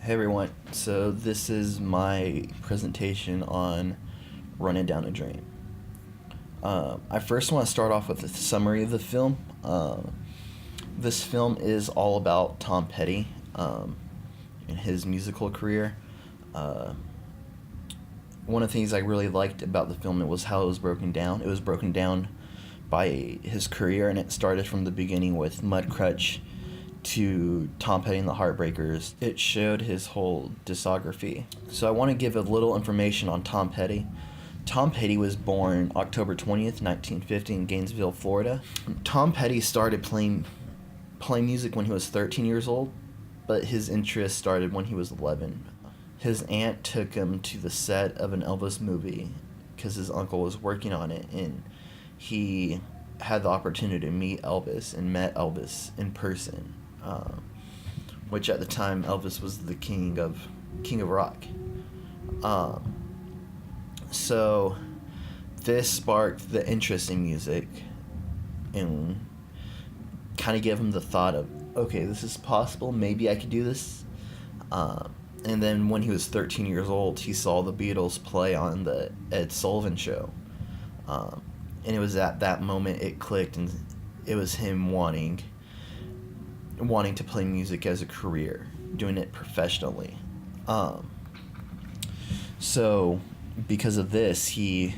Hey everyone, so this is my presentation on Running Down a Dream. I first want to start off with a summary of the film. This film is all about Tom Petty and his musical career. Uh, One of the things I really liked about the film was how it was broken down. It was broken down by his career, and it started from the beginning with Mudcrutch to Tom Petty and the Heartbreakers. It showed his whole discography. So I want to give a little information on Tom Petty. Tom Petty was born October 20th, 1950 in Gainesville, Florida. Tom Petty started playing music when he was 13 years old, but his interest started when he was 11. His aunt took him to the set of an Elvis movie because his uncle was working on it, and he had the opportunity to meet Elvis and met Elvis in person, which at the time Elvis was the king of rock. So this sparked the interest in music and kind of gave him the thought of, okay, this is possible, maybe I could do this. And then when he was 13 years old, he saw the Beatles play on the Ed Sullivan Show. And it was at that moment it clicked, and it was him wanting to play music as a career, doing it professionally. So because of this, he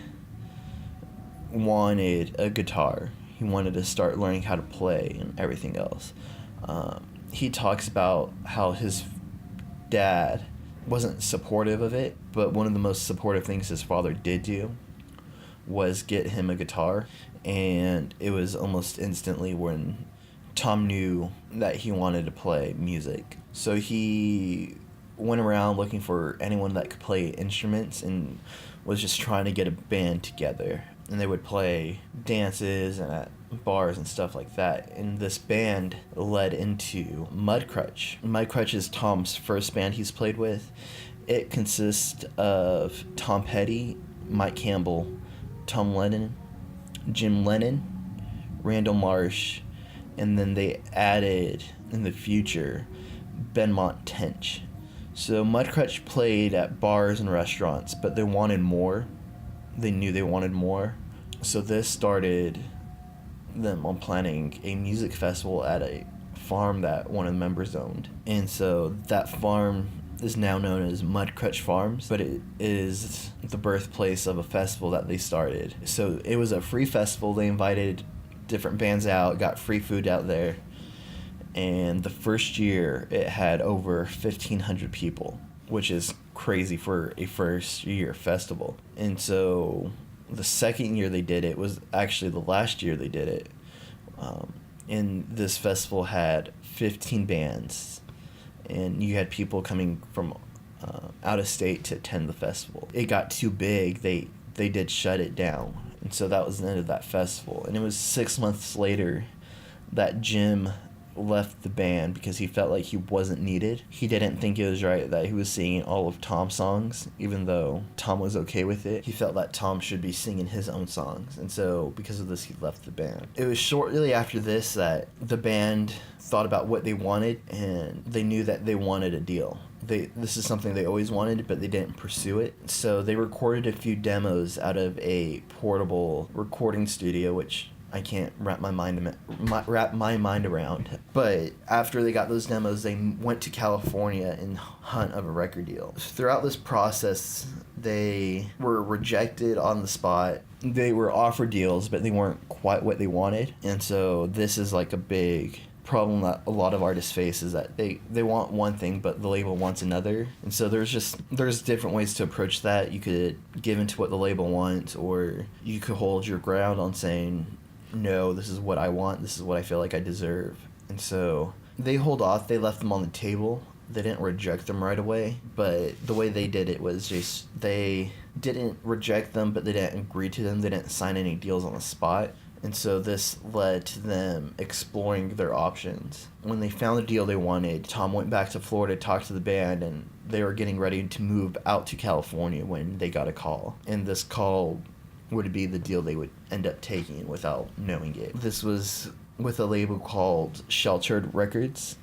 wanted a guitar. He wanted to start learning how to play and everything else. He talks about how his dad wasn't supportive of it, but one of the most supportive things his father did do was get him a guitar, and it was almost instantly when Tom knew that he wanted to play music. So he went around looking for anyone that could play instruments and was just trying to get a band together, and they would play dances and at bars and stuff like that. And this band led into Mudcrutch. Mudcrutch is Tom's first band he's played with. It consists of Tom Petty, Mike Campbell, Tom Lennon, Jim Lennon, Randall Marsh, and then they added in the future Benmont Tench. So Mudcrutch played at bars and restaurants, but they wanted more. They knew they wanted more. So this started them on planning a music festival at a farm that one of the members owned. And so that farm is now known as Mudcrutch Farms, but it is the birthplace of a festival that they started. So it was a free festival. They invited different bands out, got free food out there, and the first year it had over 1,500 people, which is crazy for a first year festival. And so the second year they did it was actually the last year they did it. And this festival had 15 bands, and you had people coming from out of state to attend the festival. It got too big, they did shut it down, and so that was the end of that festival. And it was 6 months later that Jim left the band because he felt like he wasn't needed. He didn't think it was right that he was singing all of Tom's songs, even though Tom was okay with it. He felt that Tom should be singing his own songs, and so because of this, he left the band. It was shortly after this that the band thought about what they wanted, and they knew that they wanted a deal. This is something they always wanted, but they didn't pursue it. So they recorded a few demos out of a portable recording studio, which I can't wrap my mind around. But after they got those demos, they went to California in hunt of a record deal. Throughout this process, they were rejected on the spot. They were offered deals, but they weren't quite what they wanted. And so this is like a big problem that a lot of artists face, is that they want one thing but the label wants another. And so there's different ways to approach that. You could give into what the label wants, or you could hold your ground on saying, no, this is what I want, this is what I feel like I deserve. And so they hold off. They left them on the table. They didn't reject them right away, but the way they did it was just they didn't reject them, but they didn't agree to them. They didn't sign any deals on the spot. And so this led to them exploring their options. When they found the deal they wanted, Tom went back to Florida, talked to the band, and they were getting ready to move out to California when they got a call. And this call would be the deal they would end up taking without knowing it. This was with a label called Sheltered Records,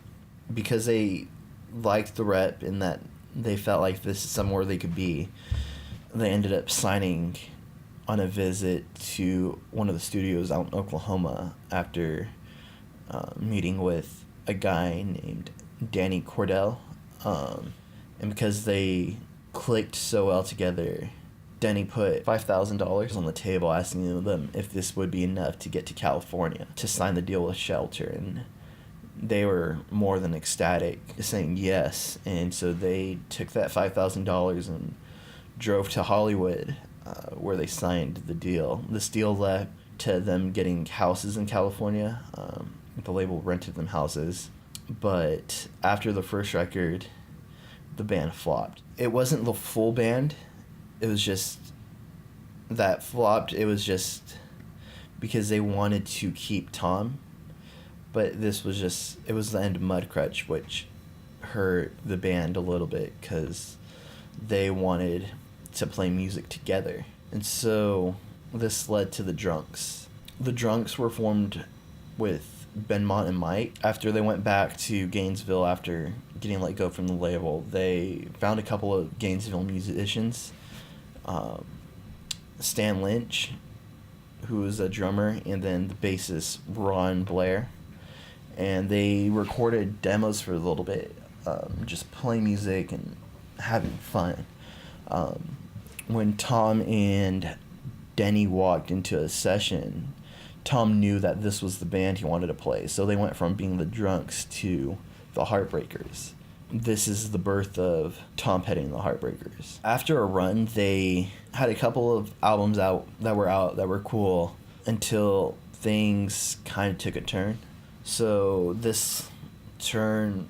because they liked the rep and that they felt like this is somewhere they could be, they ended up signing on a visit to one of the studios out in Oklahoma after meeting with a guy named Danny Cordell. And because they clicked so well together, Denny put $5,000 on the table asking them if this would be enough to get to California to sign the deal with Shelter. And they were more than ecstatic, saying yes. And so they took that $5,000 and drove to Hollywood, where they signed the deal. This deal led to them getting houses in California. The label rented them houses. But after the first record, the band flopped. It wasn't the full band. It was just that flopped. It was just because they wanted to keep Tom. But this was just, it was the end of Mudcrutch, which hurt the band a little bit because they wanted to play music together. And so this led to the Drunks. The Drunks were formed with Benmont and Mike. After they went back to Gainesville after getting let go from the label, they found a couple of Gainesville musicians. Stan Lynch, who was a drummer, and then the bassist Ron Blair. And they recorded demos for a little bit, just playing music and having fun. When Tom and Denny walked into a session, Tom knew that this was the band he wanted to play, so they went from being the Drunks to the Heartbreakers. This is the birth of Tom Petty and the Heartbreakers. After a run, they had a couple of albums out that were cool until things kind of took a turn. So this turn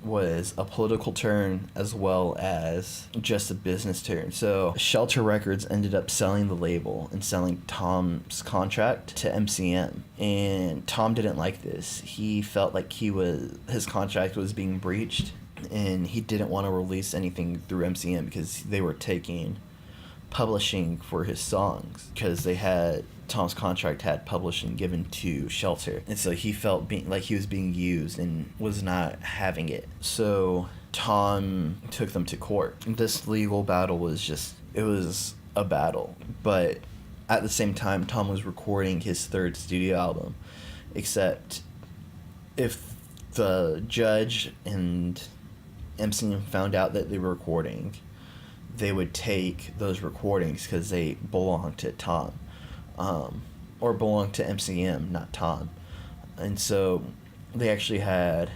was a political turn as well as just a business turn. So Shelter Records ended up selling the label and selling Tom's contract to MCM. And Tom didn't like this. He felt like his contract was being breached, and he didn't want to release anything through MCM because they were taking publishing for his songs, because Tom's contract had publishing given to Shelter, and so he felt like he was being used and was not having it. So Tom took them to court. This legal battle was a battle, but at the same time Tom was recording his third studio album, except if the judge and MCM found out that they were recording, they would take those recordings because they belonged to Tom. Or belonged to MCM, not Tom. And so they actually had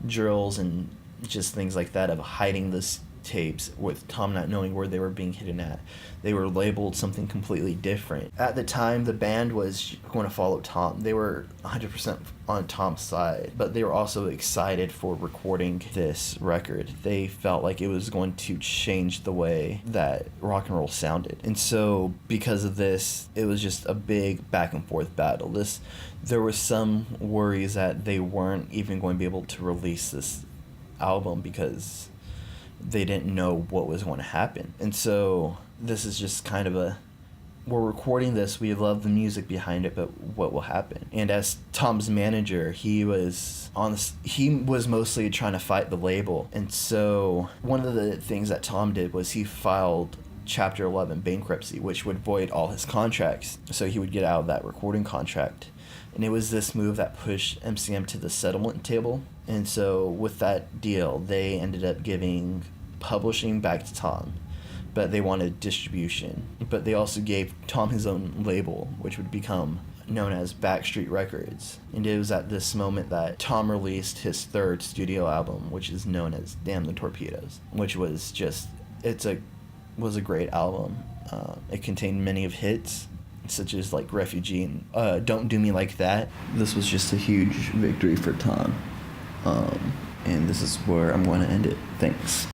drills and just things like that of hiding this tapes with Tom not knowing where they were being hidden at. They were labeled something completely different. At the time, the band was going to follow Tom. They were 100% on Tom's side, but they were also excited for recording this record. They felt like it was going to change the way that rock and roll sounded. And so because of this, it was just a big back and forth battle. There was some worries that they weren't even going to be able to release this album because they didn't know what was going to happen. And so this is just kind of we're recording this, we love the music behind it, but what will happen? And as Tom's manager, he was mostly trying to fight the label. And so one of the things that Tom did was he filed Chapter 11 bankruptcy, which would void all his contracts, so he would get out of that recording contract. And it was this move that pushed MCM to the settlement table. And so with that deal, they ended up giving publishing back to Tom, but they wanted distribution. But they also gave Tom his own label, which would become known as Backstreet Records. And it was at this moment that Tom released his third studio album, which is known as Damn the Torpedoes, which was was a great album. It contained many of hits, such as like Refugee and Don't Do Me Like That. This was just a huge victory for Tom. And this is where I'm going to end it. Thanks.